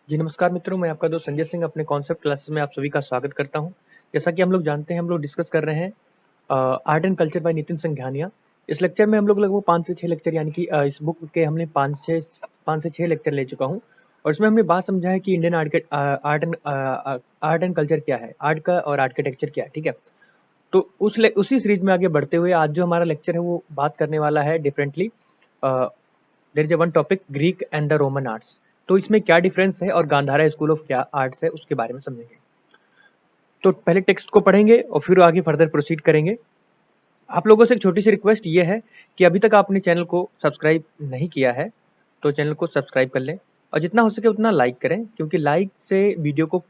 जी नमस्कार मित्रों, मैं आपका दोस्त संजय सिंह अपने कॉन्सेप्ट क्लासेस में आप सभी का स्वागत करता हूं। जैसा कि हम लोग जानते हैं, हम लोग डिस्कस कर रहे हैं art and culture by Nitin Sanghania. इस लेक्चर में हम लोग लगभग 5 से 6 लेक्चर यानी कि इस बुक के हमने 5 से 6 लेक्चर ले चुका हूं और इसमें हमने बात समझा है कि इंडियन आर्ट एंड कल्चर क्या है, आर्ट का और आर्किटेक्चर क्या है। ठीक है, तो उसी सीरीज में आगे बढ़ते हुए आज जो हमारा लेक्चर है वो बात करने वाला है differently. There is one topic, Greek and the Roman arts. तो इसमें क्या डिफरेंस है और गांधारा स्कूल ऑफ क्या आर्ट्स है उसके बारे में समझेंगे। तो पहले टेक्स्ट को पढ़ेंगे और फिर आगे फर्दर प्रोसीड करेंगे। आप लोगों से एक छोटी सी रिक्वेस्ट ये है कि अभी तक आपने चैनल को सब्सक्राइब नहीं किया है तो चैनल को सब्सक्राइब कर लें और जितना हो सके उतना लाइक करें, क्योंकि लाइक से वीडियो को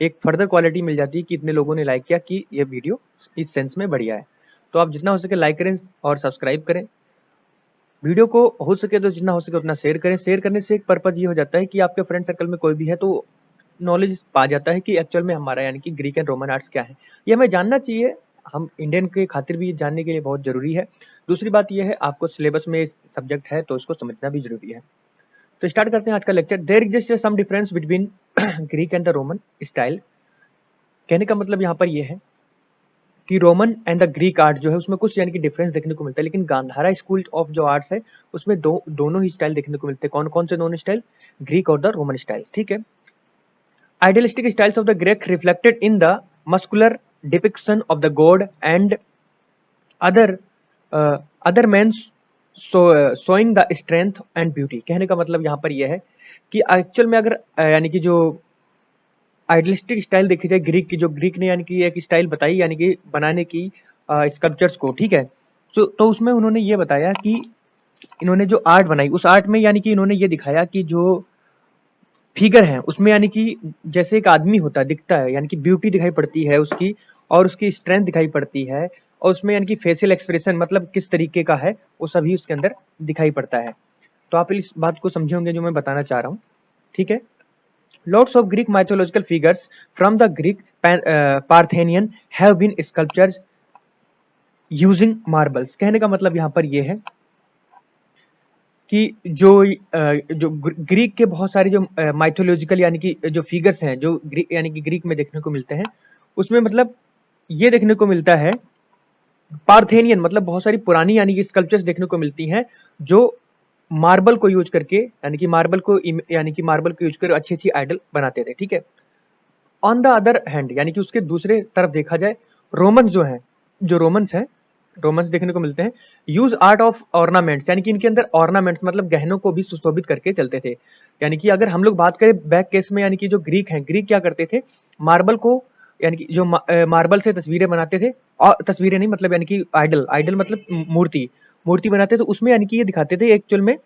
एक फर्दर क्वालिटी मिल जाती है कि इतने लोगों ने लाइक किया कि ये वीडियो इस सेंस में बढ़िया है। तो आप जितना हो सके लाइक करें और सब्सक्राइब करें। वीडियो को हो सके तो जितना हो सके उतना शेयर करें। शेयर करने से एक पर्पज ये हो जाता है कि आपके फ्रेंड सर्कल में कोई भी है तो नॉलेज पा जाता है कि एक्चुअल में हमारा यानी कि ग्रीक एंड रोमन आर्ट्स क्या है। ये हमें जानना चाहिए, हम इंडियन के खातिर भी जानने के लिए बहुत जरूरी है। दूसरी बात यह है, आपको सिलेबस में सब्जेक्ट है तो इसको समझना भी जरूरी है। तो स्टार्ट करते हैं आज का lecture. There exist some difference between Greek and the Roman style. कहने का मतलब यहाँ पर यह है कि Roman and the Greek art जो है उसमें कुछ यानी कि डिफरेंस देखने को मिलता है, लेकिन गांधारा स्कूल ऑफ जो आर्ट्स है उसमें दोनों ही स्टाइल देखने को मिलते हैं। कौन कौन से दोनों स्टाइल? ग्रीक और द रोमन स्टाइल। ठीक है। Idealistic styles of the Greek reflected in the muscular depiction of the god and other other men showing the strength and beauty। कहने का मतलब यहाँ पर यह है कि एक्चुअल में अगर यानी कि जो आइडियलिस्टिक स्टाइल देखी जाए ग्रीक की, जो ग्रीक ने यानी कि एक स्टाइल बताई यानी कि बनाने की स्कल्पचर्स को, ठीक है। तो उसमें उन्होंने ये बताया कि इन्होंने जो आर्ट बनाई उस आर्ट में यानी कि इन्होंने ये दिखाया कि जो फिगर है उसमें यानी कि जैसे एक आदमी होता है दिखता है, यानी कि ब्यूटी दिखाई पड़ती है उसकी और उसकी स्ट्रेंथ दिखाई पड़ती है और उसमें यानी कि फेशियल एक्सप्रेशन मतलब किस तरीके का है वो सभी उसके अंदर दिखाई पड़ता है। तो आप इस बात को समझे होंगे जो मैं बताना चाह रहा हूँ। ठीक है। Lots of Greek mythological figures from the Greek Parthenian have been sculptures using marbles। कहने का मतलब यहाँ पर यह है कि जो ग्रीक के बहुत सारे जो माइथोलॉजिकल यानी कि जो फिगर्स हैं जो ग्रीक यानी कि ग्रीक में देखने को मिलते हैं, उसमें मतलब ये देखने को मिलता है पार्थेनियन मतलब बहुत सारी पुरानी यानी कि स्कल्पचर्स देखने को मिलती हैं जो मार्बल को यूज करके यानी कि मार्बल को यूज कर अच्छी अच्छी आइडल बनाते थे। ठीक है। ऑन द अदर हैंड यानी कि उसके दूसरे तरफ देखा जाए, रोमन्स जो हैं, जो रोमन्स देखने को मिलते हैं यूज आर्ट ऑफ ऑर्नामेंट्स, यानी कि इनके अंदर ऑर्नामेंट्स मतलब गहनों को भी सुशोभित करके चलते थे। यानी कि अगर हम लोग बात करें बैक केस में, यानी कि जो ग्रीक हैं, ग्रीक क्या करते थे, मार्बल को यानी कि जो मार्बल से तस्वीरें बनाते थे, और तस्वीरें नहीं मतलब यानी कि आइडल मतलब मूर्ति बनाते थे, तो उसमें यानी कि ये दिखाते थे एक्चुअल में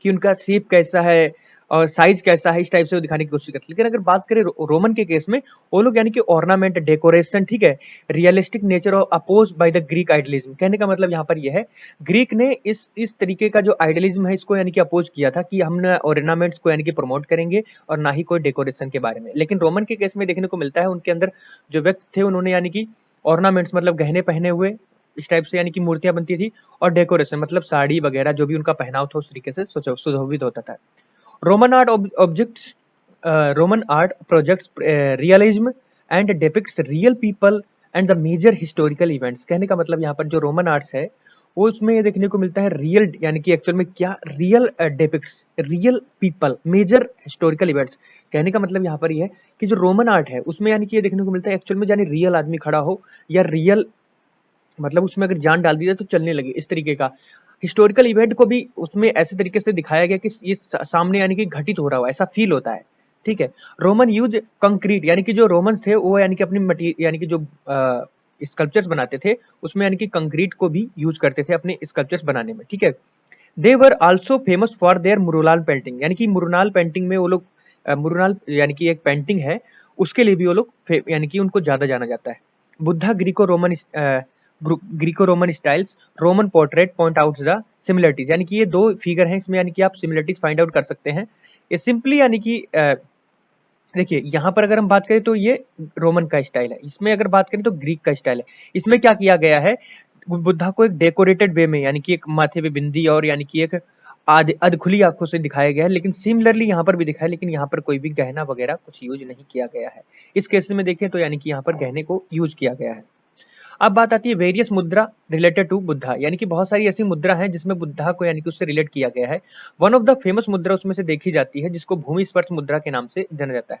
कि उनका शेप कैसा है और साइज कैसा है, इस टाइप से वो दिखाने की कोशिश करते हैं। लेकिन अगर बात करें रोमन के केस में, वो लोग यानी कि ऑर्नामेंट, डेकोरेशन, ठीक है, रियलिस्टिक नेचर और oppose by the Greek idealism. कहने का मतलब यहाँ पर यह है ग्रीक ने इस तरीके का जो आइडलिज्म है इसको यानी कि अपोज किया था कि हम ना ऑर्नामेंट्स को यानी कि प्रमोट करेंगे और ना ही कोई डेकोरेशन के बारे में। लेकिन रोमन के केस में देखने को मिलता है उनके अंदर जो व्यक्ति थे उन्होंने यानी कि ऑर्नामेंट्स मतलब गहने पहने हुए इस टाइप से यानी कि मूर्तियां बनती थी, और डेकोरेशन मतलब साड़ी वगैरह जो भी उनका पहनाव था उस तरीके से सुशोभित होता था। Roman art objects Roman art projects realism and depicts real people and the major historical events. कहने का मतलब यहाँ पर जो रोमन आर्ट्स है वो उसमें ये देखने को मिलता है रियल यानी कि एक्चुअल में क्या real depicts real people major historical events. कहने का मतलब यहाँ पर ये है कि जो रोमन आर्ट है उसमें यानी कि ये देखने को मिलता है एक्चुअल में यानी रियल आदमी खड़ा हो या रियल मतलब उसमें अगर जान डाल दी जाए तो चलने लगे, इस तरीके का हिस्टोरिकल इवेंट को भी उसमें ऐसे तरीके से दिखाया गया कि ये सामने यानी कि घटित हो रहा हो ऐसा फील होता है। ठीक है। रोमन यूज कंक्रीट, यानी कि जो रोमन थे वो यानी कि अपनी यानी कि जो स्कल्पचर्स बनाते थे उसमें यानी कि कंक्रीट को भी यूज करते थे अपने स्कल्पचर्स बनाने में। ठीक है। They were also famous for their mural painting, यानी कि मुरुनाल पेंटिंग में वो लोग मुरुनाल यानी कि एक पेंटिंग है उसके लिए भी वो लोग यानी कि उनको ज्यादा जाना जाता है। Buddha Greco Roman styles Roman portrait point out the similarities, यानी कि ये दो फिगर हैं इसमें यानी कि आप सिमिलरिटीज फाइंड आउट कर सकते हैं। ये सिंपली यानी कि देखिए यहाँ पर अगर हम बात करें तो ये रोमन का स्टाइल है, इसमें अगर बात करें तो ग्रीक का स्टाइल है। इसमें क्या किया गया है, बुद्धा को एक डेकोरेटेड वे में यानी कि एक माथे पे बिंदी और यानी कि एक अध खुली आंखों से दिखाया गया है, लेकिन सिमिलरली यहाँ पर भी दिखा है, लेकिन यहाँ पर कोई भी गहना वगैरह कुछ यूज नहीं किया गया है। इस केस में देखें तो यानी कि यहाँ पर गहने को यूज किया गया है। अब बात आती है वेरियस मुद्रा रिलेटेड टू बुद्धा, यानी कि बहुत सारी ऐसी मुद्रा हैं जिसमें बुद्धा को यानी कि उससे रिलेट किया गया है। वन ऑफ द फेमस मुद्रा उसमें से देखी जाती है जिसको भूमि स्पर्श मुद्रा के नाम से जाना जाता है।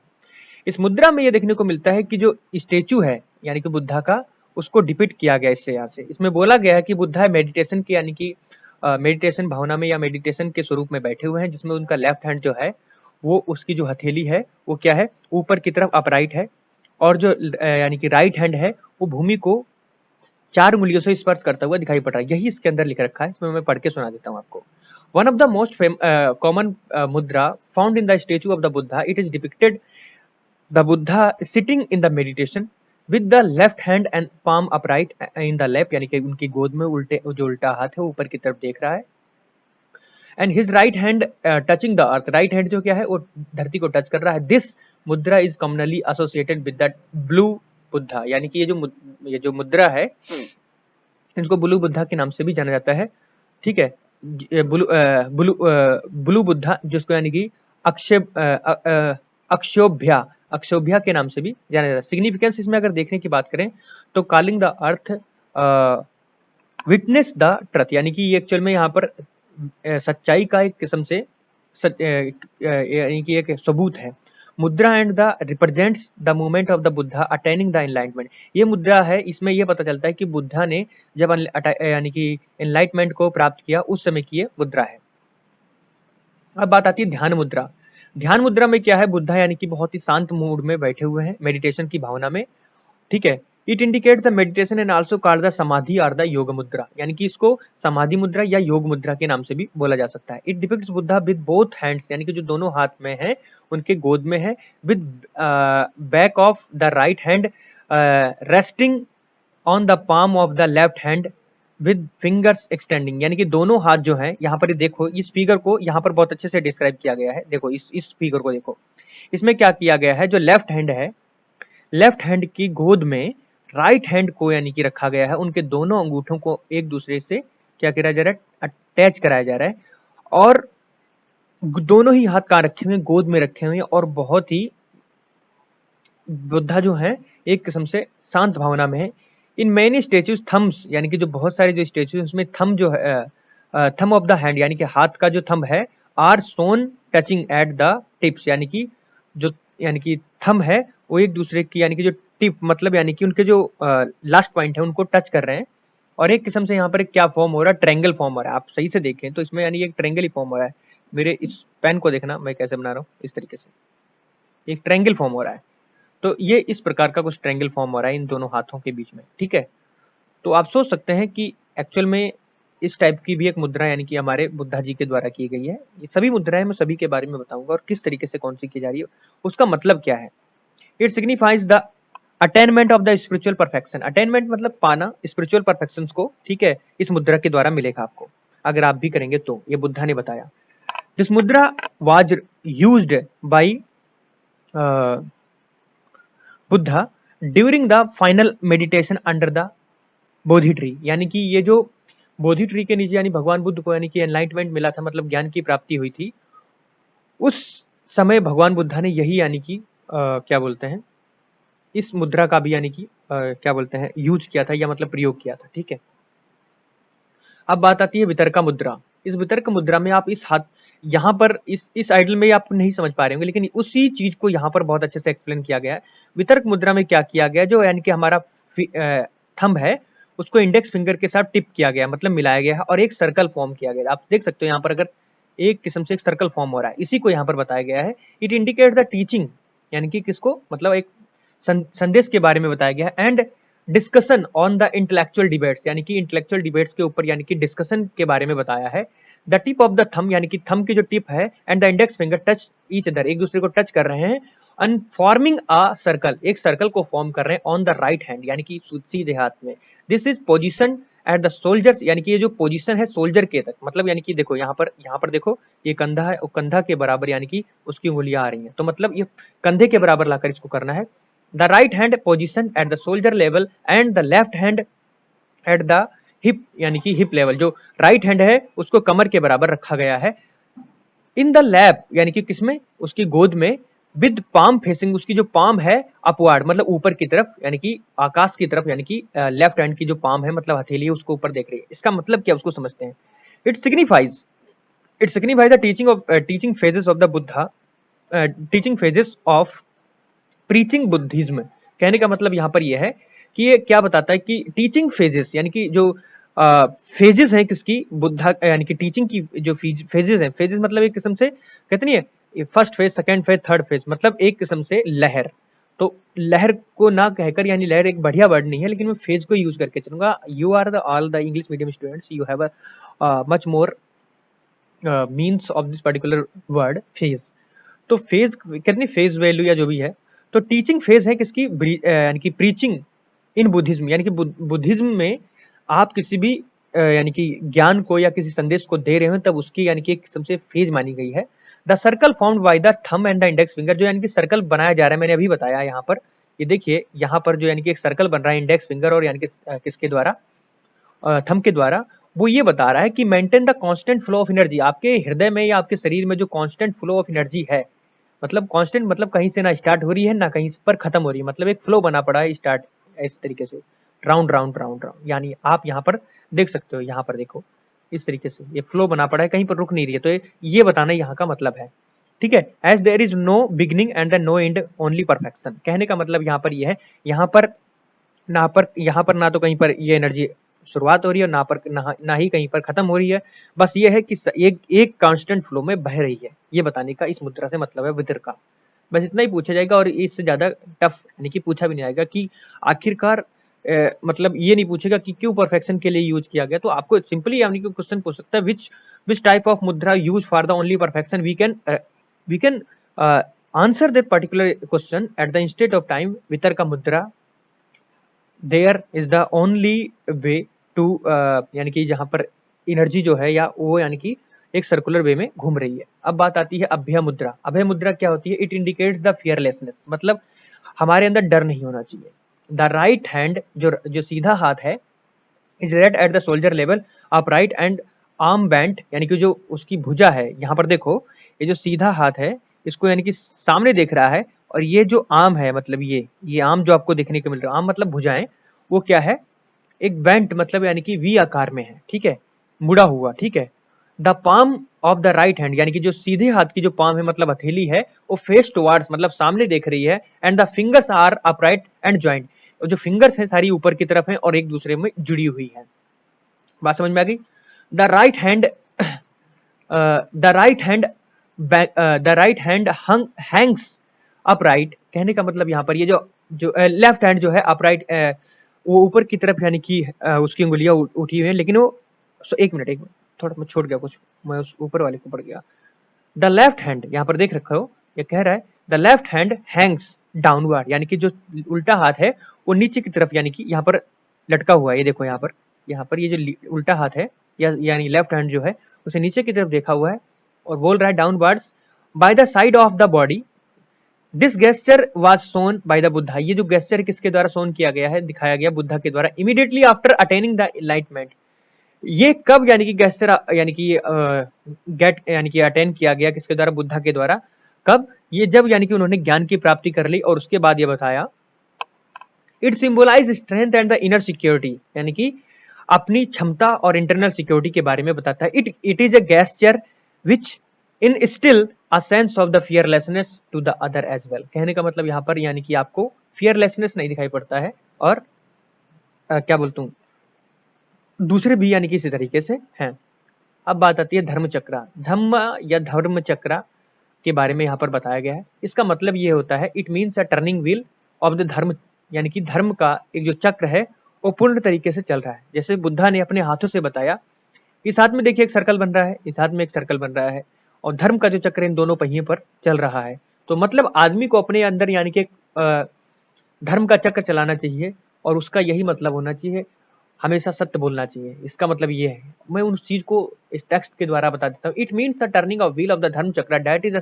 इस मुद्रा में ये देखने को मिलता है कि जो स्टेचू है यानी कि बुद्धा का, उसको डिपिक्ट किया गया इससे यहाँ से। इसमें बोला गया है कि बुद्धा मेडिटेशन के यानी कि मेडिटेशन भावना में या मेडिटेशन के स्वरूप में बैठे हुए हैं, जिसमें उनका लेफ्ट हैंड जो है वो उसकी जो हथेली है वो क्या है, ऊपर की तरफ अपराइट है, और जो यानी कि राइट हैंड है वो भूमि को 4 उंगलियों से स्पर्श करता हुआ दिखाई पड़ रहा है। यही इसके अंदर लिख रखा है, इसमें मैं पढ़ के सुना देता हूँ आपको। One of the most common mudra found in the statue of the Buddha, it is depicted the Buddha sitting in the meditation with the left hand and palm upright in the lap, यानी कि उनकी गोद में जो उल्टा हाथ है वो ऊपर की तरफ देख रहा है। And his right hand touching the earth, right hand जो क्या है वो धरती को टच कर रहा है। दिस मुद्रा is commonly associated with the blue Buddha, यानी कि ये जो मुद्रा है इसको ब्लू बुद्धा के नाम से भी जाना जाता है। ठीक है, ब्लू बुद्धा जिसको यानी कि अक्षोभ्या अक्षोभ्या के नाम से भी जाना जाता है। सिग्निफिकेंस इसमें अगर देखने की बात करें तो calling the earth witness the truth, यानी कि ये एक्चुअल में यहाँ पर सच्चाई का एक किस्म से यानी कि एक सबूत है। मुद्रा and the represents the movement of the Buddha attaining the enlightenment, ये मुद्रा है, इसमें यह पता चलता है कि बुद्धा ने जब यानी कि एनलाइटमेंट को प्राप्त किया उस समय की ये मुद्रा है। अब बात आती है ध्यान मुद्रा। ध्यान मुद्रा में क्या है, बुद्धा यानी कि बहुत ही शांत मूड में बैठे हुए हैं मेडिटेशन की भावना में। ठीक है, it indicates the meditation and also called the समाधि और द योग मुद्रा, यानी कि इसको समाधि मुद्रा या योग मुद्रा के नाम से भी बोला जा सकता है। It depicts Buddha with both hands, यानी कि जो दोनों हाथ में है उनके गोद में है, with back of the right hand resting on the palm of the left hand with fingers extending, यानी कि दोनों हाथ जो हैं, यहाँ पर देखो इस फिगर को यहाँ पर बहुत अच्छे से डिस्क्राइब किया गया है। देखो इस फिगर को देखो, इसमें क्या किया गया है, जो लेफ्ट हैंड है, लेफ्ट हैंड की गोद में राइट हैंड को यानी कि रखा गया है, उनके दोनों अंगूठों को एक दूसरे से क्या किया जा रहा है, अटैच कराया जा रहा है, और दोनों ही हाथ कहाँ रखे हुए हैं, गोद में रखे हुए हैं, और बहुत ही बुद्धा जो है एक किस्म से शांत भावना में है। इन मेनी स्टेचूज थम्स, यानी कि जो बहुत सारे जो स्टेचू उसमें थम जो है, थम ऑफ द हैंड यानी कि हाथ का जो थंब है, are shown touching at the tips, यानी कि जो यानी कि थंब है वो एक दूसरे की यानी कि जो टिप मतलब यानी कि उनके जो लास्ट पॉइंट है उनको टच कर रहे हैं, और एक किस्म से यहाँ पर एक क्या फॉर्म हो रहा है, ट्रायंगल फॉर्म हो रहा है। आप सही से देखें तो इसमें यानी एक ट्रायंगल ही फॉर्म हो रहा है। मेरे इस पेन को देखना मैं कैसे बना रहा हूँ, इस तरीके से एक ट्रायंगल फॉर्म हो रहा है। तो ये इस प्रकार का कुछ ट्रायंगल फॉर्म हो रहा है इन दोनों हाथों के बीच में। ठीक है, तो आप सोच सकते हैं कि एक्चुअल में इस टाइप की भी एक मुद्रा यानी कि हमारे बुद्धा जी के द्वारा की गई है। ये सभी मुद्राएं मैं सभी के बारे में बताऊंगा और किस तरीके से कौन सी की जा रही है, उसका मतलब क्या है। It signifies the attainment of the spiritual perfection, attainment मतलब पाना स्पिरिचुअल परफेक्शन को। ठीक है, इस मुद्रा के द्वारा मिलेगा आपको, अगर आप भी करेंगे तो, ये बुद्धा ने बताया। दिस मुद्रा was used by Buddha during the final meditation under the Bodhi tree, यानी कि ये जो बोधि ट्री के नीचे यानी भगवान बुद्ध को यानी कि एनलाइटमेंट मिला था, मतलब ज्ञान की प्राप्ति हुई थी, उस समय भगवान बुद्धा ने यही यानी कि क्या बोलते हैं, इस मुद्रा का भी यानी कि क्या बोलते हैं यूज किया था या मतलब प्रयोग किया था। ठीक है, अब बात आती है वितर्का मुद्रा। इस वितर्क मुद्रा में आप इस हाथ यहाँ पर इस आइडल में आप नहीं समझ पा रहे होंगे, लेकिन उसी चीज को यहाँ पर बहुत अच्छे से एक्सप्लेन किया गया है। वितर्क मुद्रा में क्या किया गया, जो यानी कि हमारा थंब है उसको इंडेक्स फिंगर के साथ टिप किया गया, मतलब मिलाया गया है, और एक सर्कल फॉर्म किया गया। आप देख सकते हो यहाँ पर अगर एक किस्म से एक सर्कल फॉर्म हो रहा है, इसी को यहाँ पर बताया गया है। इट इंडिकेट द टीचिंग, यानी कि किसको, मतलब एक संदेश के बारे में बताया गया है। And discussion on the intellectual debates, यानी कि इंटेलेक्चुअल डिबेट्स के ऊपर यानी कि डिस्कशन के बारे में बताया है। The tip of the thumb, यानी कि थंब की जो टिप है, and the index finger touch each other, एक दूसरे को टच कर रहे हैं, एंड फॉर्मिंग अ सर्कल, एक सर्कल को फॉर्म कर रहे हैं ऑन द राइट हैंड, यानी कि सीधे हाथ में। This is position at the soldiers, यानी कि ये जो पोजीशन है सोल्जर के तक, मतलब यानी कि देखो यहाँ पर देखो ये कंधा है, और कंधा के बराबर यानी कि उसकी उंगलियां आ रही हैं, तो मतलब ये कंधे के बराबर लाकर इसको करना है। The right hand position at the soldier level and the left hand at the hip यानी कि हिप लेवल, जो राइट हैंड है उसको कमर के बराबर रखा गया है। इन द लैप यानी कि किसमें, उसकी गोद में, विद पाम फेसिंग, उसकी जो पाम है अपवार्ड मतलब ऊपर की तरफ यानी कि आकाश की तरफ, यानी कि लेफ्ट हैंड की जो पाम है मतलब हथेली है उसको ऊपर देख रही है। इसका मतलब क्या उसको समझते हैं। It signifies the teaching phases of the Buddha, teaching phases of preaching Buddhism. कहने का मतलब यहाँ पर यह है कि ये क्या बताता है कि टीचिंग फेजेस यानी कि जो फेजेस हैं किसकी, बुद्धा यानी कि टीचिंग की जो फेजेस हैं, फेजेस मतलब एक किस्म से कहते नहीं है first phase, second phase, third phase, मतलब एक किस्म से लहर। तो लहर को ना कहकर, यानी लहर एक बढ़िया वर्ड नहीं है लेकिन मैं फेज को यूज करके चलूंगा। You are the all the English medium students, you have a much more means of this particular word phase. तो फेज कितनी फेज वैल्यू या जो भी है, तो टीचिंग फेज है किसकी, यानी कि प्रीचिंग इन बुद्धिज्म, यानी कि बुद्धिज्म में आप किसी भी यानी कि ज्ञान को या किसी संदेश को दे रहे हो तब उसकी यानी कि एक किस्म से फेज मानी गई है। The circle formed by the thumb and the index finger, जो यानी कि सर्कल बनाया जा रहा है, मैंने अभी बताया यहाँ पर, ये देखिए यहाँ पर जो यानी कि एक सर्कल बन रहा है इंडेक्स फिंगर और यानी कि किसके द्वारा, थंब के द्वारा, वो ये बता रहा है कि maintain the constant flow of energy. आपके हृदय में या आपके शरीर में जो कांस्टेंट फ्लो ऑफ एनर्जी है, मतलब कांस्टेंट मतलब कहीं से ना स्टार्ट हो रही है ना कहीं पर खत्म हो रही है, मतलब एक फ्लो बना पड़ा है स्टार्ट इस तरीके से, राउंड राउंड राउंड राउंड, यानी आप यहाँ पर देख सकते हो, यहाँ पर देखो इस तरीके से ये फ्लो बना पड़ा है, कहीं पर रुक नहीं रही है। तो ये बताना यहाँ का मतलब है, ठीक है। As there is no beginning and no end only perfection, कहने का मतलब यहाँ पर ये है, यहाँ पर ना तो कहीं पर ये एनर्जी शुरुआत हो रही है और ना ही कहीं पर खत्म हो रही है, बस ये है कि एक कांस्टेंट फ्लो में बह रही है। ये बताने का इस मुद्रा से मतलब है वितर का। बस इतना ही पूछा जाएगा और इससे ज्यादा टफ यानी कि पूछा भी नहीं आएगा कि आखिरकार मतलब ये नहीं पूछेगा कि क्यों परफेक्शन के लिए यूज किया गया। तो आपको सिंपली यानी कि क्वेश्चन पूछ सकता है which type of mudra use for the only perfection, we can answer that particular question at the instant of time. Vitarka mudra there is the only way to, यानी कि जहां पर एनर्जी जो है या वो यानी कि एक सर्कुलर वे में घूम रही है। अब बात आती है अभय मुद्रा। अभय मुद्रा क्या होती है, इट इंडिकेट्स द फियरलेसनेस, मतलब हमारे अंदर डर नहीं होना चाहिए। द राइट हैंड जो सीधा हाथ है is red at the shoulder level upright and arm band, यानी कि जो उसकी भुजा है, यहाँ पर देखो ये जो सीधा हाथ है इसको यानी कि सामने देख रहा है, और ये जो आर्म है मतलब ये आर्म जो आपको देखने को मिल रहा है, आर्म मतलब भुजाएं, वो क्या है, एक बेंट मतलब यानी कि वी आकार में है, ठीक है, मुड़ा हुआ, ठीक है। The palm of the right hand, यानी कि जो सीधे हाथ की जो पाम है मतलब हथेली है, वो फेस टुवर्ड्स मतलब सामने देख रही है, and the fingers are upright and joint, और जो फिंगर्स है सारी ऊपर की तरफ है और एक दूसरे में जुड़ी हुई है। बात समझ में आ गई। The right hand the right hand the right hand Hanks upright, कहने का मतलब यहाँ पर ये जो लेफ्ट हैंड जो है अपराइट, वो ऊपर की तरफ यानी कि उसकी उंगलियां उठी हुई है, लेकिन वो एक मिनट थोड़ा मैं छोड़ गया कुछ, मैं उस ऊपर वाले को पढ़ गया। द लेफ्ट हैंड यहाँ पर देख रखा हो, ये कह रहा है the left hand Hanks downward, यानी कि जो उल्टा हाथ है वो नीचे की तरफ यानी कि यहाँ पर लटका हुआ है। ये देखो यहाँ पर ये जो उल्टा हाथ है यानी लेफ्ट हैंड जो है उसे नीचे की तरफ देखा हुआ है और बोल रहा है downwards by the side of the body. This gesture was shown by the Buddha, ये जो गेस्चर किसके द्वारा शोन किया गया है, दिखाया गया बुद्धा के द्वारा। Immediately after attaining the enlightenment, ये कब यानी कि गेस्चर यानी कि गेट यानी कि अटेन किया गया किसके द्वारा, बुद्धा के द्वारा। कब, ये जब यानी कि उन्होंने ज्ञान की प्राप्ति कर ली, और उसके बाद ये बताया it symbolise strength and the inner security, यानी कि अपनी क्षमता और इंटरनल सिक्योरिटी के बारे में बताता है। It is a gesture which instil a sense of the fearlessness to the other as well, कहने का मतलब यहाँ पर यानी कि आपको फियरलेसनेस नहीं दिखाई पड़ता है, और क्या बोलता हूँ दूसरे भी यानी कि इसी तरीके से हैं। अब बात आती है धर्म चक्रा। धम्म या धर्म चक्रा के बारे में यहाँ पर बताया गया है। इसका मतलब ये होता है it means a turning wheel of the धर्म, यानी कि धर्म का एक जो चक्र है वो पूर्ण तरीके से चल रहा है। जैसे बुद्धा ने अपने हाथों से बताया, इस हाथ में देखिए एक सर्कल बन रहा है, इस हाथ में एक सर्कल बन रहा है, और धर्म का जो चक्र इन दोनों पहिए पर चल रहा है। तो मतलब आदमी को अपने अंदर यानी कि धर्म का चक्र चलाना चाहिए, और उसका यही मतलब होना चाहिए, हमेशा सत्य बोलना चाहिए। इसका मतलब ये है, मैं उस चीज को इस टेक्स्ट के द्वारा बता देता हूँ। It means the turning of wheel of the धर्म चक्र that is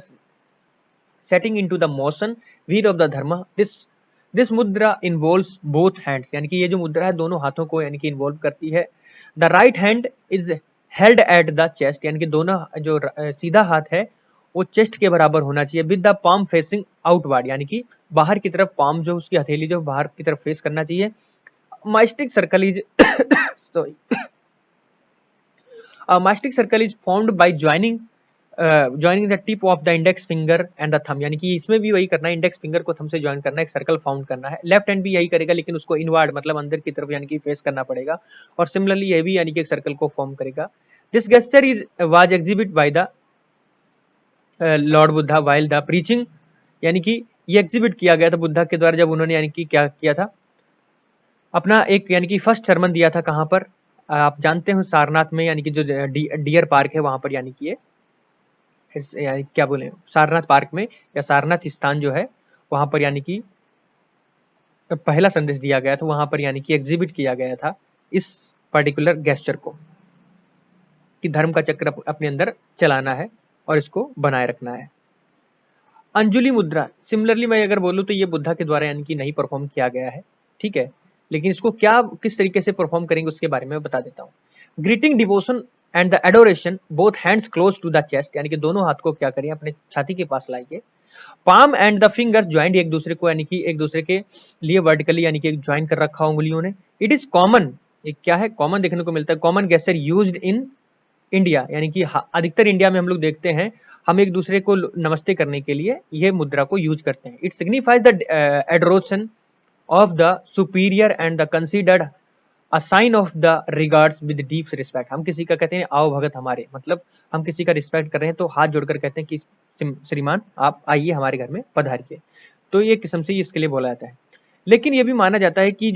setting into the motion wheel of the धर्म। दिस मुद्रा इन्वॉल्व्स बोथ हैंड्स, यानी कि ये जो मुद्रा है दोनों हाथों को यानी कि इन्वॉल्व करती है। The right hand is held at the chest, यानी कि दोनों जो सीधा हाथ है वो चेस्ट के बराबर होना चाहिए, with the palm facing outward, यानी कि बाहर की तरफ, पाम जो उसकी हथेली जो बाहर की तरफ फेस करना चाहिए। Mystic circle is sorry, mystic circle is formed by joining the tip of the index finger and the thumb, यानी कि इसमें भी वही करना है, इंडेक्स फिंगर को थंब से ज्वाइन करना है, एक सर्कल फाउंड करना है। लेफ्ट हैंड भी यही करेगा, लेकिन उसको इनवर्ड मतलब अंदर की तरफ यानी कि फेस करना पड़ेगा, और सिमिलरली ये भी यानी कि एक सर्कल को फॉर्म करेगा। This gesture is was exhibit by the Lord Buddha while the preaching, यानी कि ये एग्जिबिट किया गया था बुद्धा के द्वारा, जब उन्होंने यानी कि क्या किया था, अपना एक यानी कि फर्स्ट sermon दिया था। कहाँ पर? आप जानते हो सारनाथ में, यानी कि जो डियर पार्क है वहां पर, यानी कि ये यानी क्या बोले, सारनाथ पार्क में या सारनाथ स्थान जो है वहां पर, यानी कि पहला संदेश दिया गया था वहां पर, यानी कि एग्जिबिट किया गया था इस पर्टिकुलर गेस्चर को, कि धर्म का चक्र अपने अंदर चलाना है और इसको बनाए रखना है। अंजुलि मुद्रा सिमिलरली मैं अगर बोलूँ तो ये बुद्धा के द्वारा यानी कि नहीं परफॉर्म किया गया है, ठीक है, लेकिन इसको क्या किस तरीके से परफॉर्म करेंगे उसके बारे में बता देता हूँ। Greeting devotion and the adoration, both hands close to the chest, यानी कि दोनों हाथ को क्या करें अपने छाती के पास लाइए। Palm and the finger joint, एक दूसरे को यानी कि एक दूसरे के लिए वर्टिकली यानी कि ज्वाइन कर रखा उंगलियों ने। इट इज कॉमन, एक क्या है, कॉमन देखने को मिलता है, common gesture used in India, यानी कि अधिकतर इंडिया में हम लोग देखते हैं, हम एक दूसरे को नमस्ते करने के लिए ये मुद्रा को यूज करते हैं। It signifies the adoration of the superior and the considered a sign of the regards with deep respect. हम किसी का कहते हैं आओ भगत हमारे, मतलब हम किसी का रिस्पेक्ट कर रहे हैं तो हाथ जोड़कर कहते हैं कि श्रीमान आप आइए हमारे घर में पधारिए, तो ये किस्म से इसके लिए बोला जाता है। लेकिन ये भी माना जाता है कि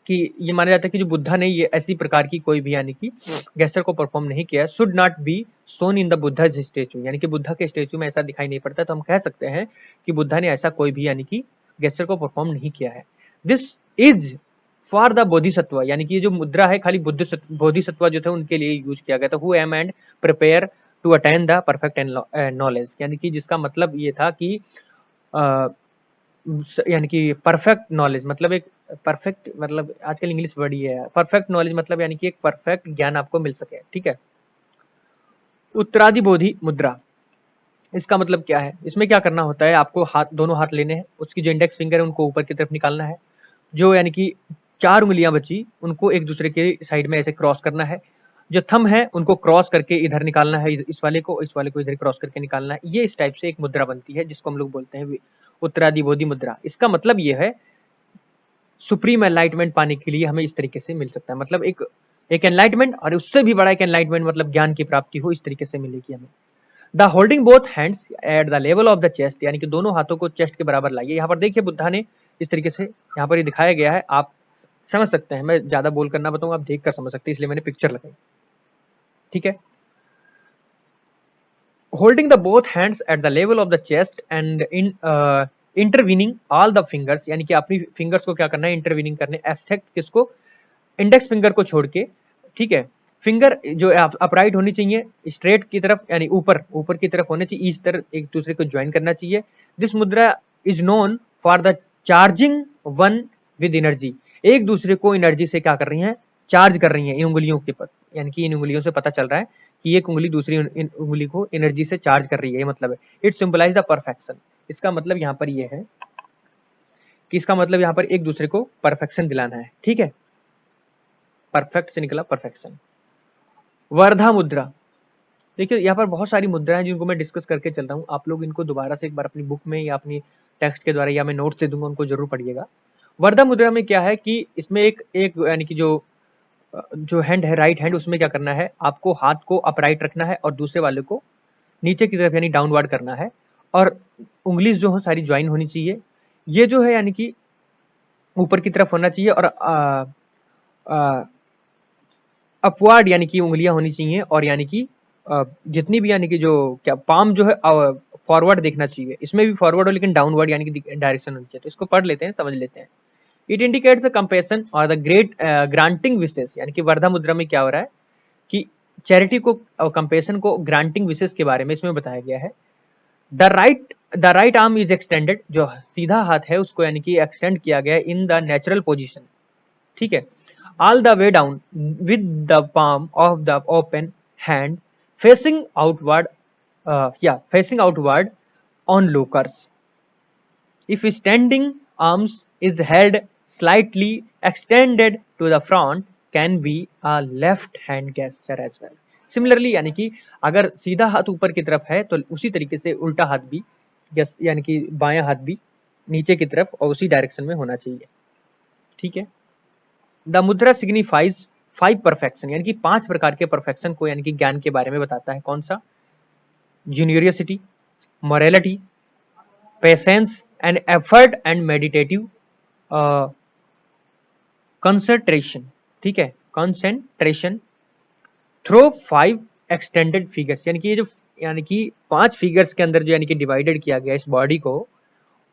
ये माना जाता है कि जो बुद्धा ने ये ऐसी प्रकार की कोई भी यानी कि गेस्चर को परफॉर्म नहीं किया है, should not be shown in the Buddha statue, यानी कि बुद्धा के स्टेचू में ऐसा दिखाई नहीं पड़ता, तो हम कह सकते हैं कि बुद्धा ने ऐसा कोई भी यानी कि गेस्चर को परफॉर्म नहीं किया है। This is for the Bodhisattva, यानी कि ये जो मुद्रा है खाली बोधिसत्व जो थे उनके लिए यूज किया गया था। Who aim and prepare to attain the perfect knowledge, यानी कि जिसका मतलब ये था कि यानी कि परफेक्ट नॉलेज मतलब एक परफेक्ट, मतलब आजकल इंग्लिश वर्ड ही है परफेक्ट नॉलेज, मतलब यानी कि एक परफेक्ट ज्ञान आपको मिल सके, ठीक है। उत्तरादि बोधि मुद्रा, इसका मतलब क्या है, इसमें क्या करना होता है, आपको हाथ, दोनों हाथ लेने हैं, उसकी जो इंडेक्स फिंगर है उनको ऊपर की तरफ निकालना है, जो यानी कि 4 उंगलियां बची उनको एक दूसरे के साइड में ऐसे क्रॉस करना है, जो थंब है उनको क्रॉस करके इधर निकालना है, इस वाले को इधर क्रॉस करके निकालना है। ये इस टाइप से एक मुद्रा बनती है जिसको हम लोग बोलते हैं उत्तरादि बोधि मुद्रा। इसका मतलब ये है सुप्रीम एनलाइटमेंट पाने के लिए हमें इस तरीके से मिल सकता है, मतलब एक एनलाइटमेंट और उससे भी बड़ा एक एनलाइटमेंट, मतलब ज्ञान की प्राप्ति हो, इस तरीके से मिलेगी हमें। The holding both hands at the level of the chest, यानी कि दोनों हाथों को चेस्ट के बराबर लाइए। यहाँ पर देखिए बुद्धा ने इस तरीके से यहाँ पर ये दिखाया गया है, आप समझ सकते हैं, मैं ज्यादा बोल करना बताऊंगा, आप देख कर समझ सकते हैं, इसलिए मैंने पिक्चर लगाई, ठीक है। Holding the both hands at the level of the chest and in intervening all the fingers, यानी कि अपनी फिंगर्स को क्या करना है, इंटरवीनिंग करने, एक्सेप्ट किसको, इंडेक्स फिंगर को छोड़ के, ठीक है। फिंगर जो अपराइट होनी चाहिए, स्ट्रेट की तरफ यानी ऊपर की तरफ होने चाहिए, इस तरह एक दूसरे को ज्वाइन करना चाहिए। दिस मुद्रा is known for the charging one with energy, एक दूसरे को एनर्जी से क्या कर रही हैं, चार्ज कर रही हैं इन उंगलियों के पर, यानी कि इन उंगलियों से पता चल रहा है कि एक उंगली दूसरी उंगली को एनर्जी से चार्ज कर रही है, ये मतलब है। इट सिंबलाइज द परफेक्शन, इसका मतलब यहाँ पर ये है कि इसका मतलब यहाँ पर एक दूसरे को परफेक्शन दिलाना है, ठीक है, परफेक्ट से निकला परफेक्शन। वर्धा मुद्रा, देखिए यहाँ पर बहुत सारी मुद्राएं जिनको मैं डिस्कस करके चल रहा हूँ, आप लोग इनको दोबारा से एक बार अपनी बुक में या अपनी टेक्स्ट के द्वारा या मैं नोट्स दे दूंगा, उनको जरूर पढ़िएगा। वर्धा मुद्रा में क्या है कि इसमें एक यानी कि जो हैंड है, राइट हैंड, उसमें क्या करना है, आपको हाथ को अपराइट रखना है और दूसरे वाले को नीचे की तरफ यानी डाउनवर्ड करना है, और उंगली जो है सारी ज्वाइन होनी चाहिए। ये जो है यानी कि ऊपर की तरफ होना चाहिए, और अपवर्ड यानी कि उंगलियां होनी चाहिए, और यानी कि जितनी भी यानी कि जो क्या पाम जो है फॉरवर्ड देखना चाहिए, इसमें भी फॉरवर्ड हो लेकिन डाउनवर्ड यानी कि डायरेक्शन होनी चाहिए। तो इसको पढ़ लेते हैं, समझ लेते हैं। इट इंडिकेट्स द कंपेशन और द ग्रेट ग्रांटिंग विशेष, यानी कि वर्धा मुद्रा में क्या हो रहा है कि चैरिटी को और कंपेशन को ग्रांटिंग विशेष के बारे में इसमें बताया गया है। The right arm is extended, जो सीधा हाथ है उसको यानी कि एक्सटेंड किया गया इन द नेचुरल पोजिशन, ठीक है। all the way down with the palm of the open hand facing outward, facing outward on lookers. If standing arms is held slightly extended to the front, can be a left hand gesture as well. Similarly यानी कि अगर सीधा हाथ ऊपर की तरफ है तो उसी तरीके से उल्टा हाथ भी यानी कि बायां हाथ भी नीचे की तरफ और उसी डायरेक्शन में होना चाहिए। ठीक है। द मुद्रा सिग्निफाइज 5 परफेक्शन, यानी कि 5 प्रकार के परफेक्शन को यानी कि ज्ञान के बारे में बताता है। कौन सा? Generosity, morality, patience and effort and meditative concentration. ठीक है, कंसंट्रेशन थ्रू 5 एक्सटेंडेड फिगर्स, यानी कि ये जो यानी कि 5 फिगर्स के अंदर जो यानी कि डिवाइडेड किया गया इस बॉडी को,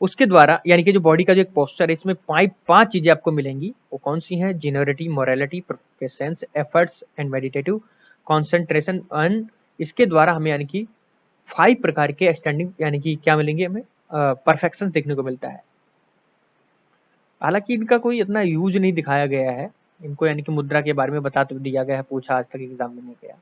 उसके द्वारा यानी कि जो बॉडी का जो एक पोस्चर है इसमें 5 चीजें आपको मिलेंगी। वो कौन सी हैं? Generosity, morality, patience, efforts and meditative concentration. And इसके द्वारा हमें यानी कि 5 प्रकार के एक्सटेंडिंग यानी कि क्या मिलेंगे हमें? परफेक्शन देखने को मिलता है। हालांकि इनका कोई इतना यूज नहीं दिखाया गया है, इनको यानी कि मुद्रा के बारे में बता तो दिया गया है, पूछा आज तक एग्जाम में नहीं गया।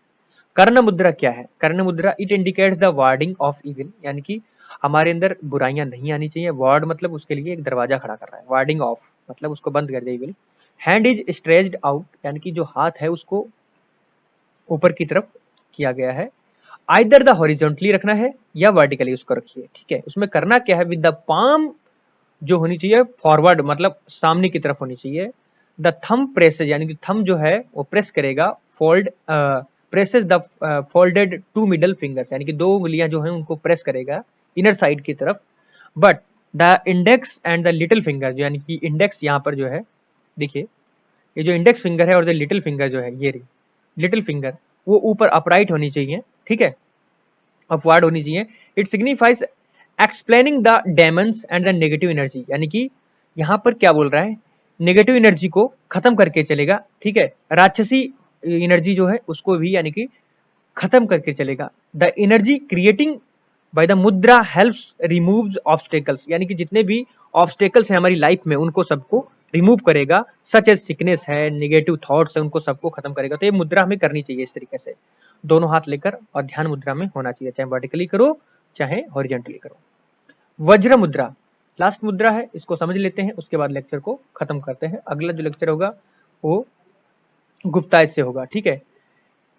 कर्ण मुद्रा क्या है? कर्ण मुद्रा it indicates the wording of evil, यानी कि हमारे अंदर बुराइयां नहीं आनी चाहिए। वार्ड मतलब उसके लिए एक दरवाजा खड़ा कर रहा है, वार्डिंग ऑफ मतलब उसको बंद कर दे evil. Hand is stretched out, यानी कि जो हाथ है उसको ऊपर की तरफ किया गया है। आइदर द हॉरिजॉन्टली रखना है या वर्टिकली उसको रखिए। ठीक है, उसमें करना क्या है? विद द पाम जो होनी चाहिए फॉरवर्ड मतलब सामने की तरफ होनी चाहिए। द थंब प्रेसेज, यानी कि थंब जो है वो प्रेस करेगा, fold presses the folded 2 middle fingers, यानी कि 2 उंगलियां जो हैं उनको प्रेस करेगा इनर साइड की तरफ। But the index and the little finger, यानी कि इंडेक्स यहाँ पर जो है, देखिए ये जो इंडेक्स फिंगर है और जो लिटिल फिंगर जो है, ये लिटिल फिंगर वो ऊपर अपराइट होनी चाहिए। ठीक है, अपवर्ड होनी चाहिए। It signifies explaining the demons and the negative energy, यानी कि यहाँ पर क्या बोल रहा है? नेगेटिव एनर्जी को खत्म करके चलेगा। ठीक है, राक्षसी एनर्जी जो है उसको भी यानी कि खत्म करके चलेगा। The energy creating by the मुद्रा हेल्प्स रिमूव्स ऑब्स्टेकल्स, यानी कि जितने भी ऑब्स्टेकल्स हैं हमारी लाइफ में उनको सबको रिमूव करेगा। सच एज सिकनेस है, नेगेटिव थॉट्स है, उनको सबको खत्म करेगा। तो ये मुद्रा हमें करनी चाहिए इस तरीके से, दोनों हाथ लेकर और ध्यान मुद्रा में होना चाहिए, चाहे वर्टिकली करो चाहे हॉरिजॉन्टली करो। वज्र मुद्रा लास्ट मुद्रा है, इसको समझ लेते हैं, उसके बाद लेक्चर को खत्म करते हैं। अगला जो लेक्चर होगा वो गुप्ता से होगा। ठीक है,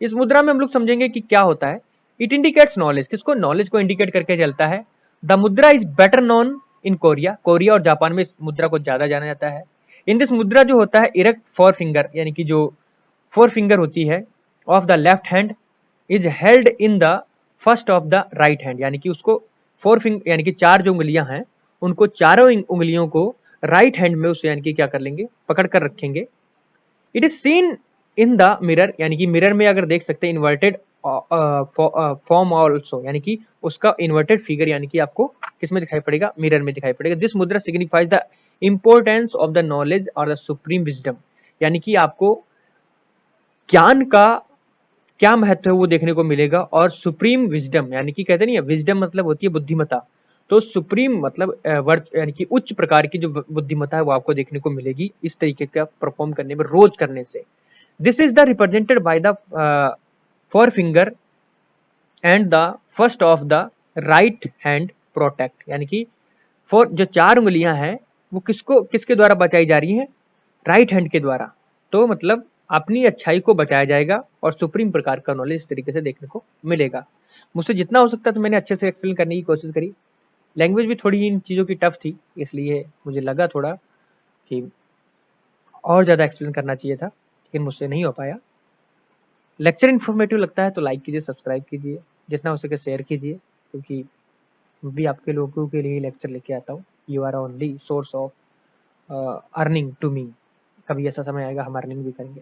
इस मुद्रा में हम लोग समझेंगे कि क्या होता है। इट इंडिकेट्स नॉलेज, किसको? नॉलेज को इंडिकेट करके चलता है। द मुद्रा is better known in Korea, Korea और जापान में इस मुद्रा को ज्यादा जाना जाता है। इन दिस मुद्रा जो होता है इरेक्ट 4 फिंगर, यानी कि जो 4 फिंगर होती है of the left hand is held in the first of the right hand, यानी कि उसको 4 फिंगर यानी कि 4 जो उंगलियां हैं उनको चारों उंगलियों को राइट हैंड में उसे यानी कि क्या कर लेंगे? पकड़ कर रखेंगे। It is seen in the mirror, यानी कि मिरर में अगर देख सकते हैं इन्वर्टेड फॉर्म ऑल्सो, यानी कि उसका इन्वर्टेड फिगर यानी कि आपको किसमें दिखाई पड़ेगा? मिरर में दिखाई पड़ेगा। दिस मुद्रा signifies the importance of the knowledge और द सुप्रीम विजडम, यानी कि आपको ज्ञान का क्या महत्व है वो देखने को मिलेगा। और सुप्रीम विजडम, यानी कि कहते नहीं है विजडम मतलब होती है बुद्धिमता, तो सुप्रीम मतलब यानी कि उच्च प्रकार की जो बुद्धिमता है वो आपको देखने को मिलेगी इस तरीके का परफॉर्म करने में, रोज करने से। This is the represented by the 4 finger and the first of the right hand protect, यानी कि 4 जो 4 उंगलियां हैं वो किसके द्वारा बचाई जा रही हैं? राइट हैंड के द्वारा। तो मतलब अपनी अच्छाई को बचाया जाएगा और सुप्रीम प्रकार का नॉलेज इस तरीके से देखने को मिलेगा। मुझसे जितना हो सकता तो मैंने अच्छे से एक्सप्लेन करने की कोशिश करी। लैंग्वेज भी थोड़ी इन चीज़ों की टफ थी, इसलिए मुझे लगा थोड़ा कि और ज़्यादा एक्सप्लेन करना चाहिए था, लेकिन मुझसे नहीं हो पाया। लेक्चर इन्फॉर्मेटिव लगता है तो लाइक कीजिए, सब्सक्राइब कीजिए, जितना हो सके शेयर कीजिए, क्योंकि मैं भी आपके लोगों के लिए लेक्चर लेके आता हूँ। You are only source of earning to me. कभी ऐसा समय आएगा हम अर्निंग भी करेंगे।